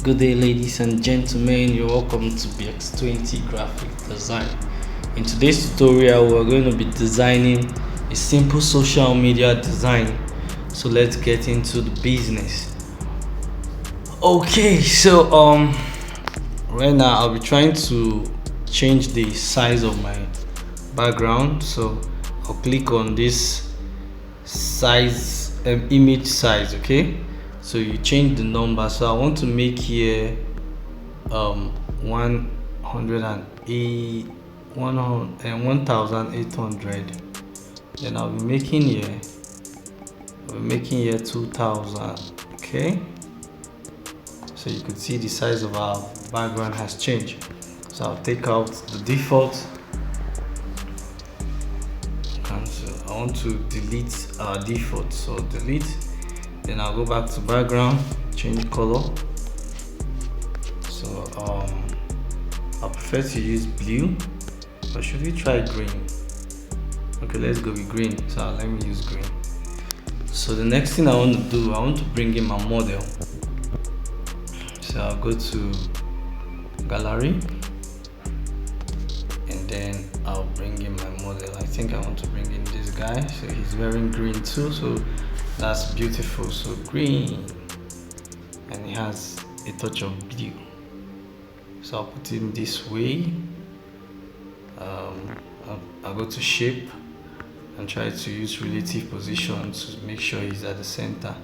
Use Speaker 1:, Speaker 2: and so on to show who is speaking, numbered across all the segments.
Speaker 1: Good day, ladies and gentlemen. You're welcome to BX20 Graphic Design. In today's tutorial, we're going to be designing a simple social media design. So let's get into the business. Okay, so right now I'll be trying to change the size of my background. So I'll click on this size, image size. Okay, so you change the number. So I want to make here 1800. Then I'll be making here 2000. Okay, so you could see the size of our background has changed. So I'll take out the default, and so I want to delete our default, so delete. Then I'll go back to background, change color. So I prefer to use blue, but should we try green? Okay, let's go with green. So let me use green. So the next thing I want to do, I want to bring in my model. So I'll go to gallery, and then I'll bring in my model. I think I want to bring in this guy. So he's wearing green too, so that's beautiful. So green, and he has a touch of blue. So I'll put him this way. I'll go to shape and try to use relative position to make sure he's at the center.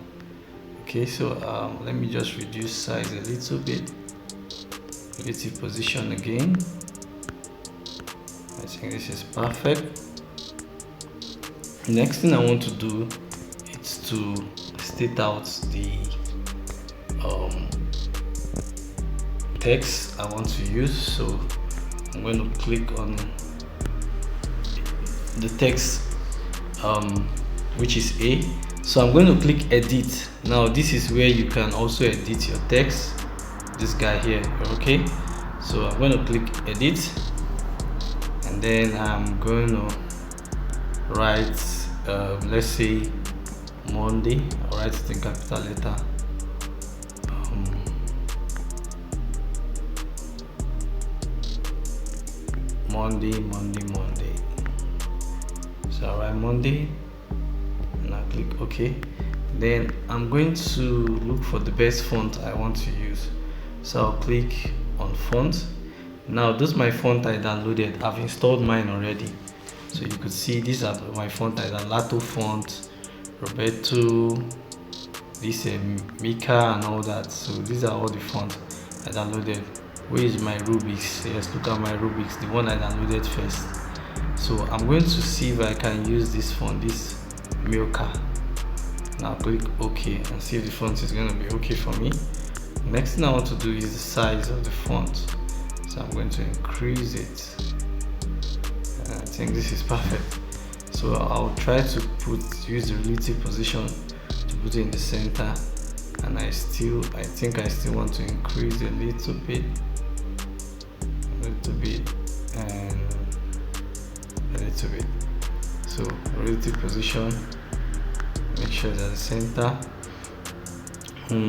Speaker 1: Okay, so let me just reduce size a little bit. Relative position again. I think this is perfect. Next thing I want to do is to state out the text I want to use. So I'm going to click on the text which is A. So I'm going to click edit. Now this is where you can also edit your text, this guy here. Okay, so I'm going to click edit, and then I'm going to write let's say Monday. I'll write it in capital letter. Monday. So I'll write Monday, and I'll click OK. Then I'm going to look for the best font I want to use. So I'll click on font. Now this is my font I downloaded. I've installed mine already. So you could see these are my font I downloaded: Lato font, Roberto, this Mika, and all that. So these are all the fonts I downloaded. Where is my Rubik's? Yes, look at my Rubik's, the one I downloaded first. So I'm going to see if I can use this font, this Milka. Now click OK and see if the font is going to be okay for me. Next thing I want to do is the size of the font. So I'm going to increase it. I think this is perfect. So I'll try to use the relative position to put it in the center, and I think I still want to increase a little bit, and a little bit. So relative position, make sure it's at the center.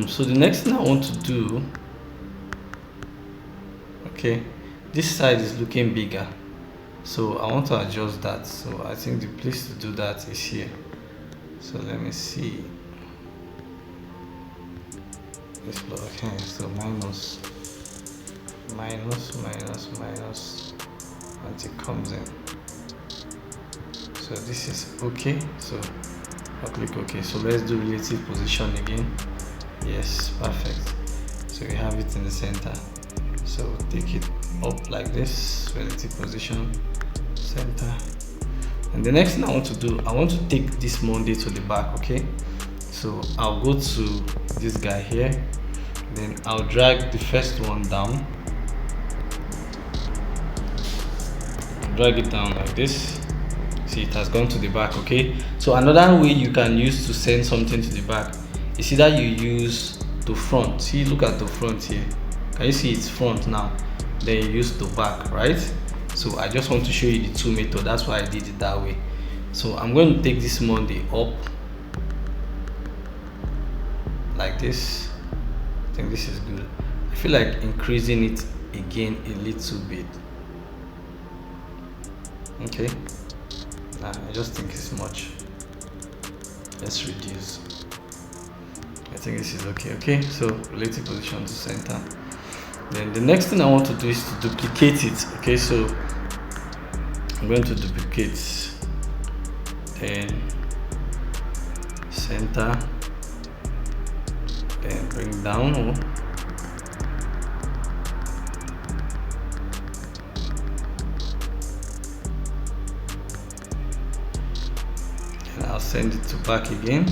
Speaker 1: So the next thing I want to do, okay, this side is looking bigger, so I want to adjust that. So I think the place to do that is here. So let me see. Okay, so minus, and it comes in. So this is okay. So I'll click OK. So let's do relative position again. Yes, perfect. So we have it in the center. So take it up like this, relative position, center. And the next thing I want to do, I want to take this Monday to the back. Okay, so I'll go to this guy here, then I'll drag the first one down, drag it down like this. See, it has gone to the back. Okay, so another way you can use to send something to the back is either you use to front. See, look at the front here. Can you see it's front now? Then you use to back, right? So I just want to show you the two methods. That's why I did it that way. So I'm going to take this Monday up like this. I think this is good. I feel like increasing it again a little bit. Okay, nah, I just think it's much. Let's reduce. I think this is okay. Okay, so relative position to center. Then the next thing I want to do is to duplicate it. Okay, so I'm going to duplicate, then center, then bring down, and I'll send it to back again.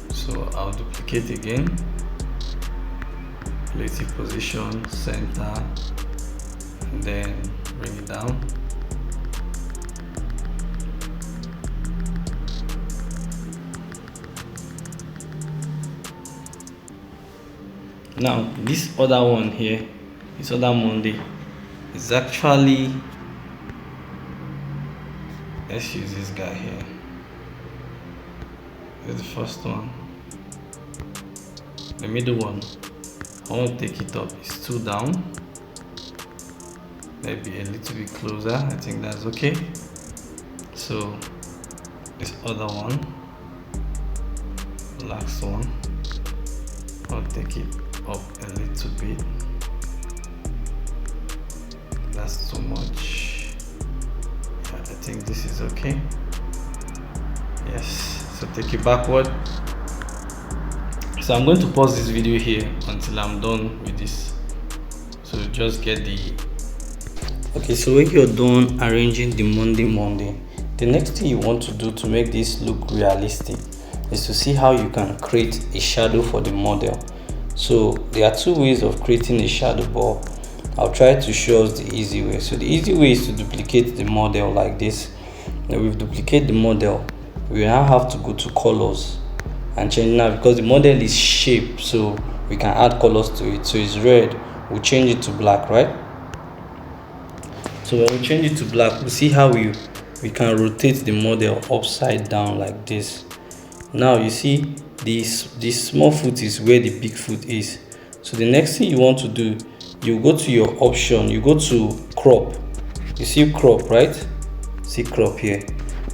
Speaker 1: So I'll duplicate again, relative position, center, and then bring it down. Now this other one here, this other Monday, is actually, let's use this guy here. This is the first one. The middle one, I want to take it up. It's 2 down, maybe a little bit closer. I think that's okay. So this other one, last one, I'll take it up a little bit. That's too much. Yeah, I think this is okay. Yes, so take it backward. So I'm going to pause this video here until I'm done with this. So just get the, okay, so when you're done arranging the Monday, the next thing you want to do to make this look realistic is to see how you can create a shadow for the model. So there are 2 ways of creating a shadow, but I'll try to show us the easy way. So the easy way is to duplicate the model like this. Now we've duplicated the model, we now have to go to colors and change now, because the model is shape, so we can add colors to it. So it's red, we'll change it to black, right? So when we change it to black, we'll see how we can rotate the model upside down like this. Now you see this small foot is where the big foot is. So the next thing you want to do, you go to your option, you go to crop. You see crop, right? See crop here.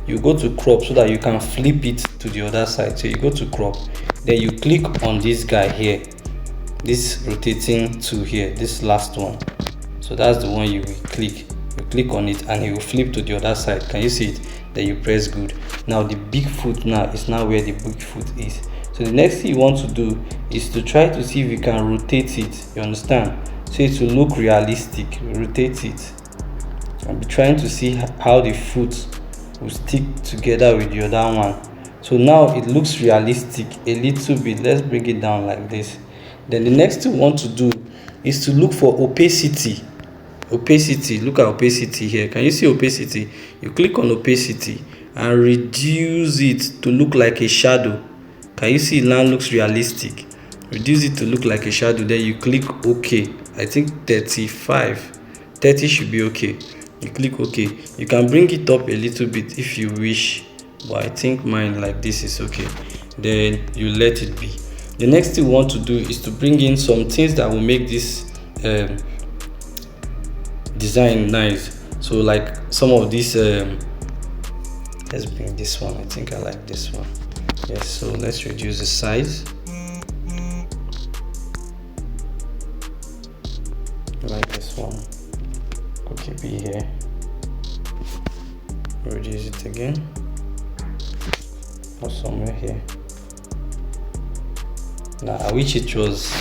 Speaker 1: You go to crop so that you can flip it to the other side. So you go to crop, then you click on this guy here, this rotating to here, this last one. So that's the one you will click. You click on it and it will flip to the other side. Can you see it? Then you press good. Now the big foot now is now where the big foot is. So the next thing you want to do is to try to see if you can rotate it. You understand? So it will look realistic. Rotate it. I'll be trying to see how the foot will stick together with the other one. So now it looks realistic a little bit. Let's bring it down like this. Then the next thing we want to do is to look for opacity. Opacity, look at opacity here. Can you see opacity? You click on opacity and reduce it to look like a shadow. Can you see it now looks realistic? Reduce it to look like a shadow, then you click OK. I think 35, 30 should be okay. You click OK. You can bring it up a little bit if you wish, but I think mine like this is okay. Then you let it be. The next thing we want to do is to bring in some things that will make this design nice. So like some of these, let's bring this one. I think I like this one. Yes, so let's reduce the size. I like this one. Keep it here. Reduce it again. Or somewhere here. Now I wish it was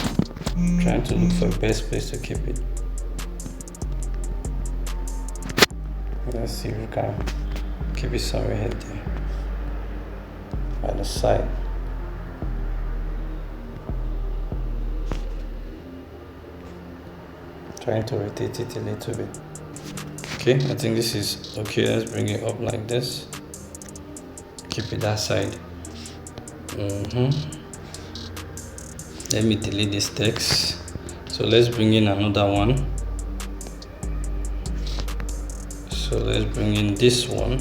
Speaker 1: trying to look for the best place to keep it. Let's see if we can keep it somewhere here there. By the side. Trying to rotate it a little bit. Okay, I think this is okay. Let's bring it up like this. Keep it that side. Let me delete this text. So let's bring in another one. So let's bring in this one.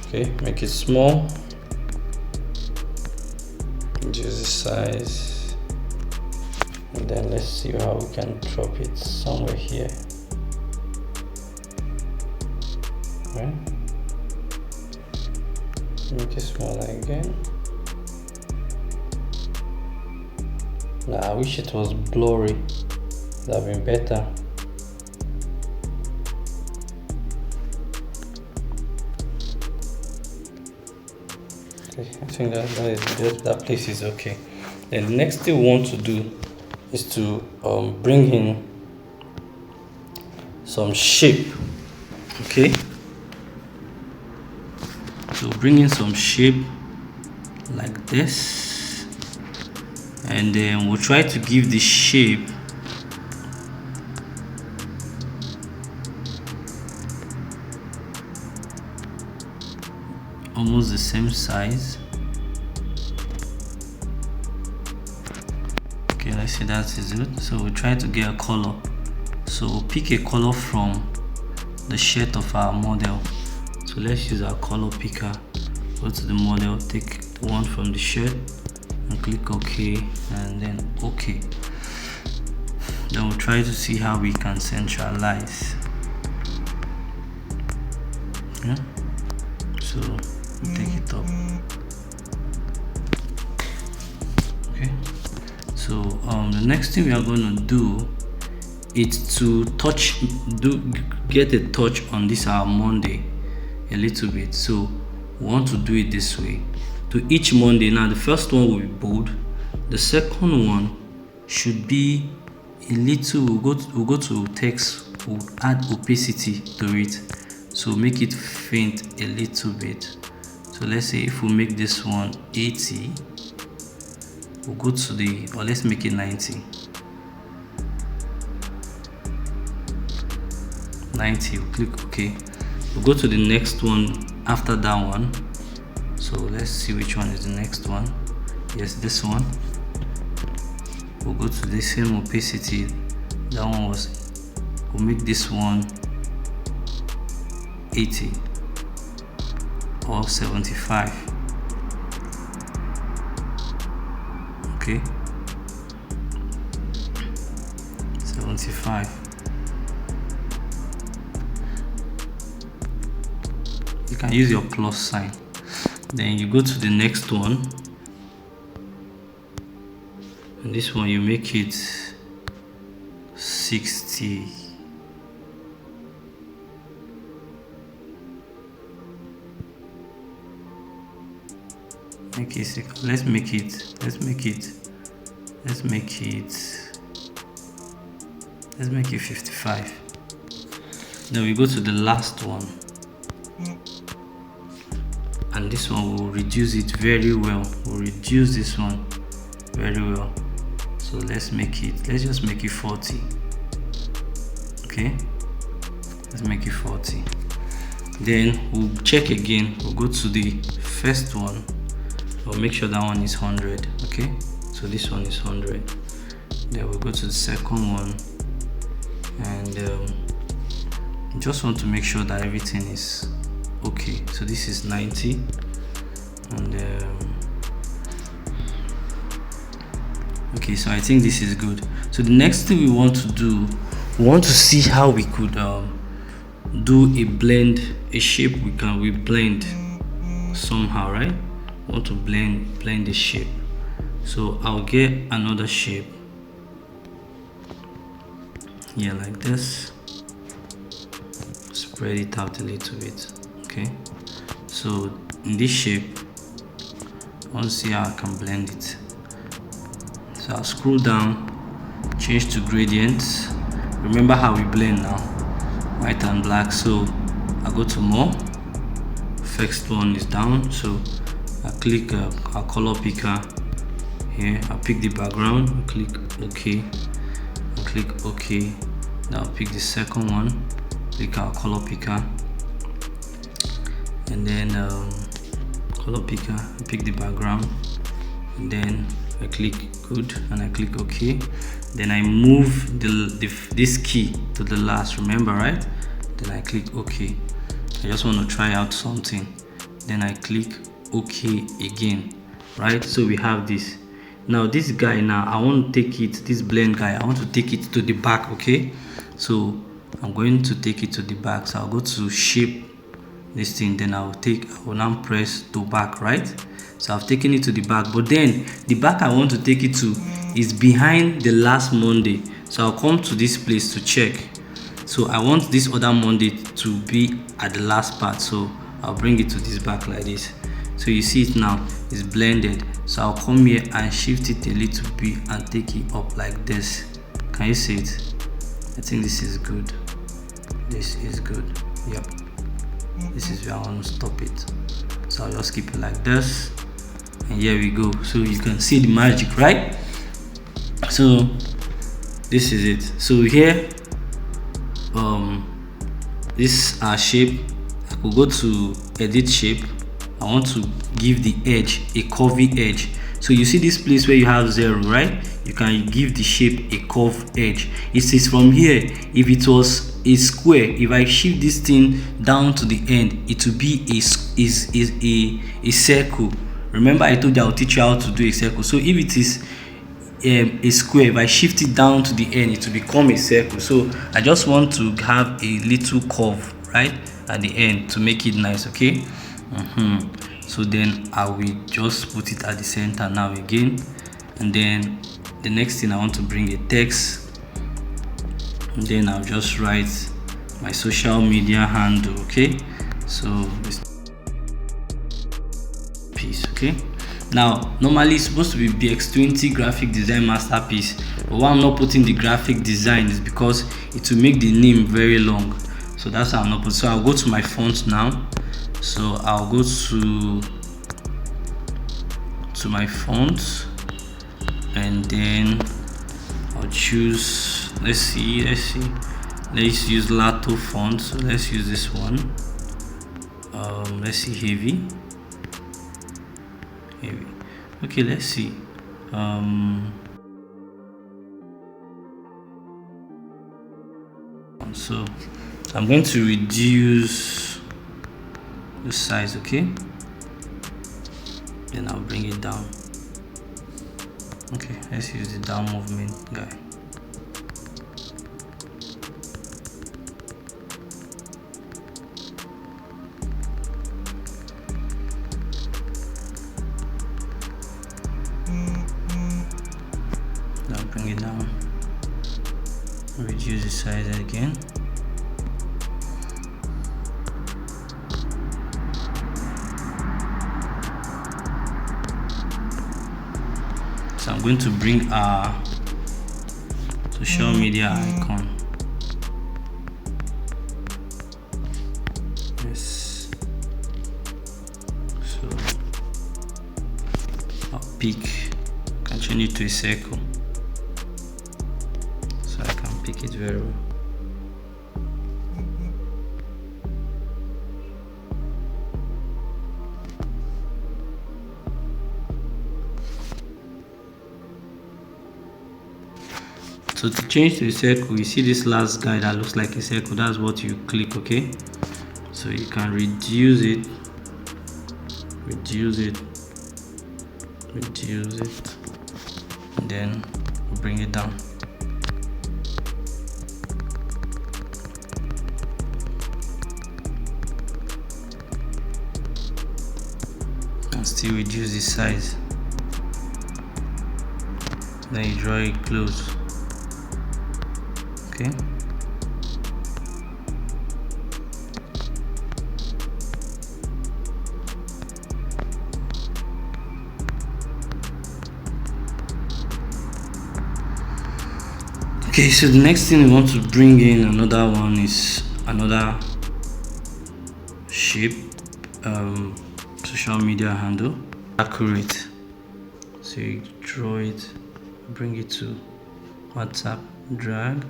Speaker 1: Okay, make it small. Reduce the size. And then let's see how we can drop it somewhere here. Right, make it smaller again. Nah, I wish it was blurry, that would have been better. Okay, I think that place is okay. Then the next thing we want to do is to bring in some shape. Okay, so bring in some shape like this, and then we'll try to give the shape almost the same size. Okay, let's see, that is it. So we'll try to get a color. So we'll pick a color from the shirt of our model. So let's use our color picker. Go to the model, take one from the shirt and click OK, and then OK. Then we'll try to see how we can centralize. Yeah, so we'll take it up. Okay, so the next thing we are going to do is to get a touch on this our Monday a little bit. So we want to do it this way. To each Monday, now the first one will be bold, the second one should be a little, we'll go to text, we'll add opacity to it, so make it faint a little bit. So let's say if we make this one 80, we'll go to the, or let's make it 90. 90, we'll click OK. We'll go to the next one after that one. So let's see which one is the next one. Yes, this one. We'll go to the same opacity. That one was, we'll make this one 80 or 75. Okay, 75. You can use your plus sign. Then you go to the next one, and this one you make it 60. Make it, let's make it 55. Then we go to the last one, and this one will reduce it very well. We'll reduce this one very well. So let's just make it 40. Okay, let's make it 40. Then we'll check again. We'll go to the first one. We'll make sure that one is 100. Okay, so this one is 100. Then we'll go to the second one, and just want to make sure that everything is okay. So this is 90, and okay, so I think this is good. So the next thing we want to do, we want to see how we could do a blend, a shape we blend somehow, right? We want to blend the shape. So I'll get another shape here like this, spread it out a little bit. Okay, so in this shape, I want to see how I can blend it. So I'll scroll down, change to gradients. Remember how we blend now, white and black. So I go to more, first one is down, so I click our color picker here. I pick the background, I click OK, I click OK. Now I'll pick the second one, click our color picker, and then color picker, I pick the background, and then I click good, and I click OK. Then I move this key to the last, remember, right? Then I click OK. I just want to try out something. Then I click OK again, right? So we have this. Now this guy, now I want to take it, this blend guy, I want to take it to the back. Okay, so I'm going to take it to the back. So I'll go to shape this thing, then I will now press to back, right? So I've taken it to the back, but then the back I want to take it to is behind the last Monday. So I'll come to this place to check. So I want this other Monday to be at the last part, so I'll bring it to this back like this. So you see it now, it's blended. So I'll come here and shift it a little bit and take it up like this. Can you see it? I think this is good. This is good. Yep. This is where I want to stop it. So I'll just keep it like this. And here we go. So you can see the magic, right? So this is it. So here, this shape, I could go to edit shape. I want to give the edge a curvy edge. So you see this place where you have 0, right? You can give the shape a curved edge. It says from here, if it was a square, if I shift this thing down to the end, it will be a circle. Remember I told you I'll teach you how to do a circle. So if it is a square, if I shift it down to the end, it will become a circle. So I just want to have a little curve right at the end to make it nice. Okay. So then I will just put it at the center now again, and then the next thing I want to bring a text, and then I'll just write my social media handle. Okay, so this piece. Okay, now normally it's supposed to be BX20 graphic design masterpiece, but why I'm not putting the graphic design is because it will make the name very long. So that's how I'm not putting. So I'll go to my font now. So I'll go to my font, and then I'll choose, let's use Lato font. So let's use this one. Let's see, heavy. Okay, let's see. So I'm going to reduce the size. Okay, then I'll bring it down. Okay, let's use the down movement guy. Now bring it down, reduce the size again. So I'm going to bring our social media icon. Yes. So I'll pick, can change it to a circle, so I can pick it very well. So to change to a circle, you see this last guy that looks like a circle, that's what you click. Okay, so you can reduce it, and then bring it down. And still reduce the size, then you draw it close. Okay, so the next thing we want to bring in another one is another shape, social media handle, accurate. So you draw it, bring it to WhatsApp, drag,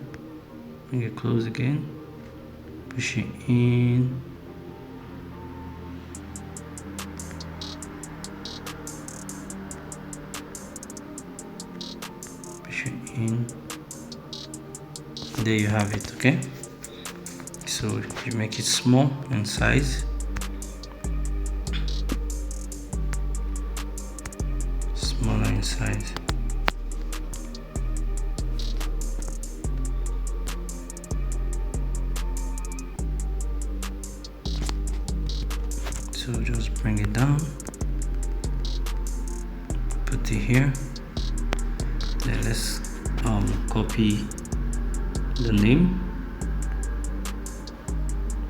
Speaker 1: bring it close again, push it in, push it in. There you have it. Okay, so you make it small in size, smaller in size. So just bring it down, put it here. Then let's copy the name.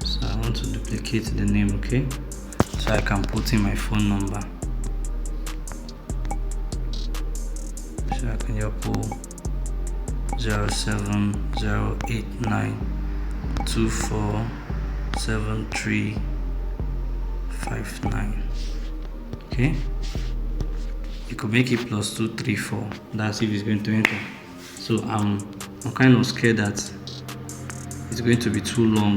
Speaker 1: So I want to duplicate the name, okay? So I can put in my phone number. So I can just put 07089247359. Okay, you could make it +234. That's if it's going to enter. So I'm kind of scared that it's going to be too long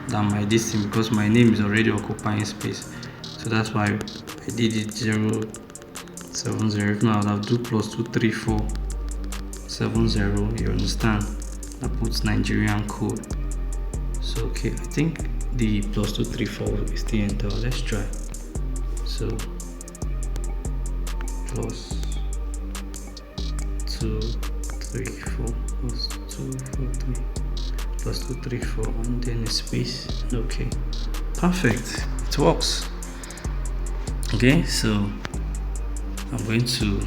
Speaker 1: than my distance, because my name is already occupying space. So that's why I did it 070. If not, I'll do +23470. You understand? That puts Nigerian code. So okay, I think the +234 is the enter. Let's try. So +234 +243 +234 and then a space. Okay, perfect, it works. Okay, so I'm going to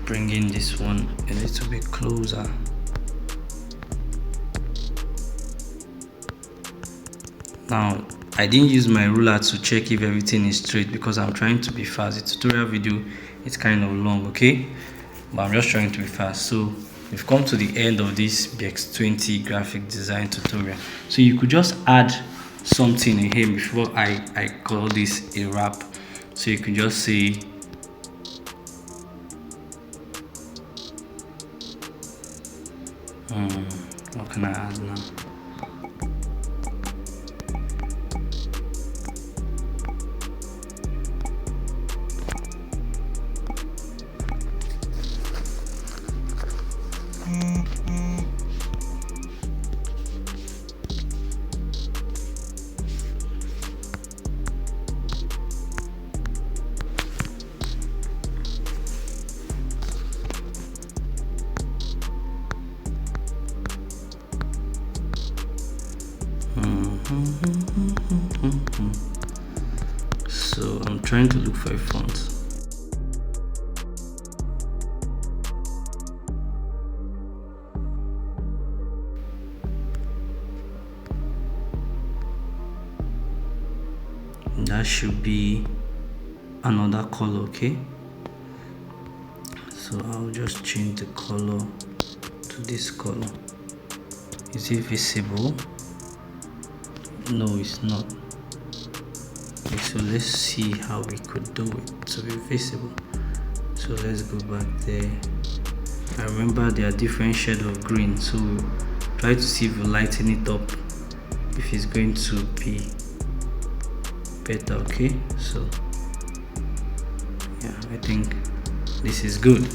Speaker 1: bring in this one a little bit closer. Now I didn't use my ruler to check if everything is straight because I'm trying to be fast. The tutorial video is kind of long, okay, but I'm just trying to be fast. So we've come to the end of this BX20 graphic design tutorial. So you could just add something in here before I call this a wrap. So you could just say what can I add now? So I'm trying to look for a font. That should be another color, okay? So I'll just change the color to this color. Is it visible? No, it's not. Okay, so let's see how we could do it to be visible. So let's go back there. I remember there are different shades of green, so we'll try to see if we lighten it up, if it's going to be better. Okay, so yeah, I think this is good.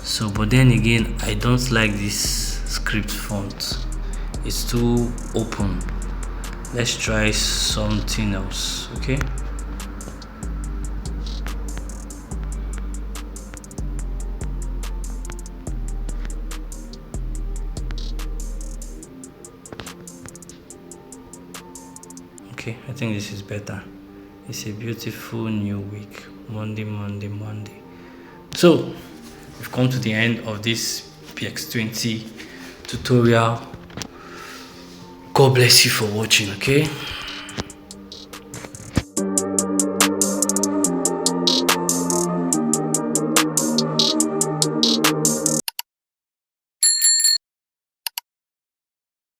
Speaker 1: So but then again, I don't like this script font. It's too open. Let's try something else. Okay, okay, I think this is better. It's a beautiful new week. Monday. So we've come to the end of this PX20 tutorial. God bless you for watching. Okay.